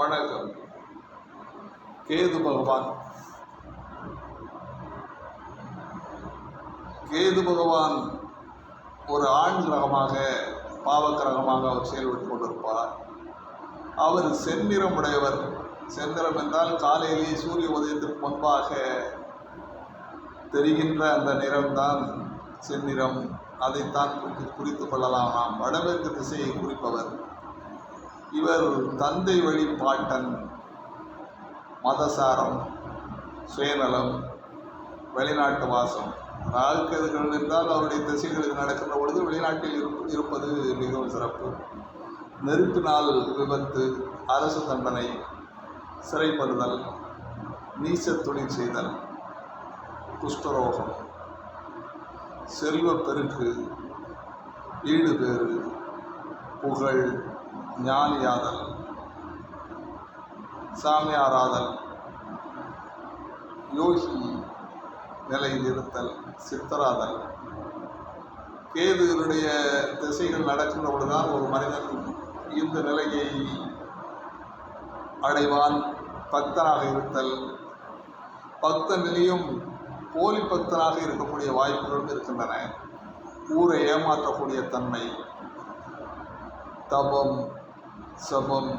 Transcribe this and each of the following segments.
வணக்கம். கேது பகவான் ஒரு ஆண் கிரகமாக, பாவக்கிரகமாக அவர் செயல்பட்டு கொண்டிருப்பார். அவர் செந்நிறம் உடையவர். செந்நிறம் என்றால் காலையிலேயே சூரிய உதயத்திற்கு முன்பாக தெரிகின்ற அந்த நிறம்தான் செந்நிறம். அதைத்தான் குறித்து கொள்ளலாம். நாம் வடமேற்கு திசையை குறிப்பவர். இவர் தந்தை வழி பாட்டன், மதசாரம், சுயநலம், வெளிநாட்டு வாசம். ராகுகேதுகள் என்றால் அவருடைய திசைகளில் நடக்கின்ற பொழுது வெளிநாட்டில் இருப்பது மிகவும் சிறப்பு. நெருப்பினால் விபத்து, அரசு தண்டனை, சிறைப்படுதல், நீச்ச தொழில் செய்தல், குஷ்டரோகம், செல்வ பெருக்கு, ஈடுபேறு, புகழ், ஞானியாதல், சாமியாராதல், யோகி நிலையில் இருத்தல், சித்தராதல். கேதுகளுடைய திசைகள் நடக்கின்ற பொழுதுதான் ஒரு மனிதன் இந்த நிலையை அடைவான். பக்தனாக இருத்தல், பக்த நிலையும் போலி பக்தனாக இருக்கக்கூடிய வாய்ப்புகளும் இருக்கின்றன. ஊரை ஏமாற்றக்கூடிய தன்மை, தபம், சபம்,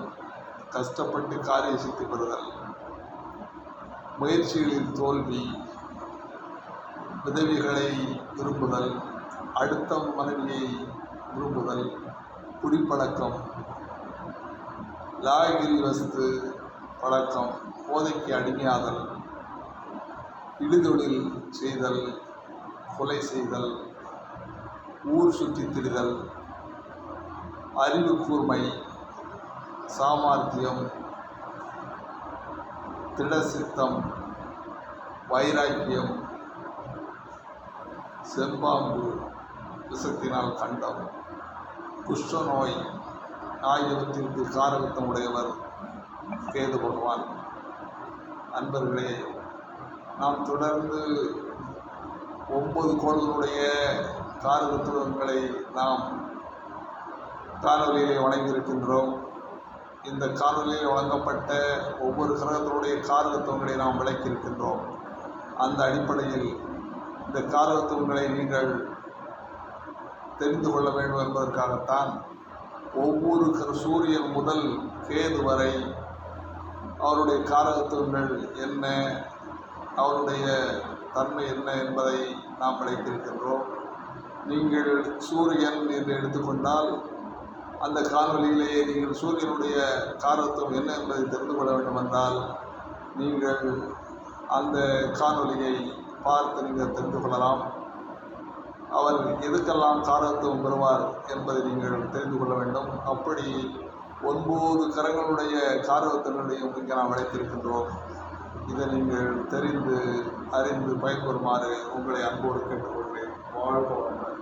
கஷ்டப்பட்டு காரிய சித்தி பெறுதல், முயற்சிகளில் தோல்வி, உதவிகளை விரும்புதல், அடுத்த மனைவியை விரும்புதல், குடிப்பழக்கம், லாகிரி வஸ்து பழக்கம், போதைக்கு அடிமையாதல், இடுதொழில் செய்தல், கொலை செய்தல், ஊர் சுற்றி திரிதல், அறிவு கூர்மை, சாமர்த்தியம், திடசித்தம், வைராக்கியம், செம்பாம்பு, விஷத்தினால் கண்டம், குஷ்டநோய் ஆகியவற்றிற்கு காரகத்தம் உடையவர் கேது பகவான். அன்பர்களே, நாம் தொடர்ந்து 9 கோள்களுடைய காரகத்துவங்களை நாம் காணொலியிலே வழங்கியிருக்கின்றோம். இந்த காணொலியில் வழங்கப்பட்ட ஒவ்வொரு கிரகத்தினுடைய காரகத்துவங்களை நாம் விளக்கியிருக்கின்றோம். அந்த அடிப்படையில் இந்த காரகத்துவங்களை நீங்கள் தெரிந்து கொள்ள வேண்டும் என்பதற்காகத்தான் ஒவ்வொரு சூரியன் முதல் கேது வரை அவருடைய காரகத்துவங்கள் என்ன, அவருடைய தன்மை என்ன என்பதை நாம் விளக்கியிருக்கின்றோம். நீங்கள் சூரியன் என்று எடுத்துக்கொண்டால் அந்த காணொலியிலேயே நீங்கள் சூரியனுடைய காரகத்துவம் என்ன என்பதை தெரிந்து கொள்ள வேண்டும் என்றால் நீங்கள் அந்த காணொலியை பார்த்து நீங்கள் தெரிந்து கொள்ளலாம். அவர் எதுக்கெல்லாம் காரகத்துவம் பெறுவார் என்பதை நீங்கள் தெரிந்து கொள்ள வேண்டும். அப்படி 9 கரங்களுடைய காரகத்துவங்களையும் இங்கே நாம் விளக்கியிருக்கின்றோம். இதை நீங்கள் தெரிந்து அறிந்து பயன்பெறுமாறு உங்களை அன்போடு கேட்டுக்கொள்கிறேன். வாழ்க வளமுடன்.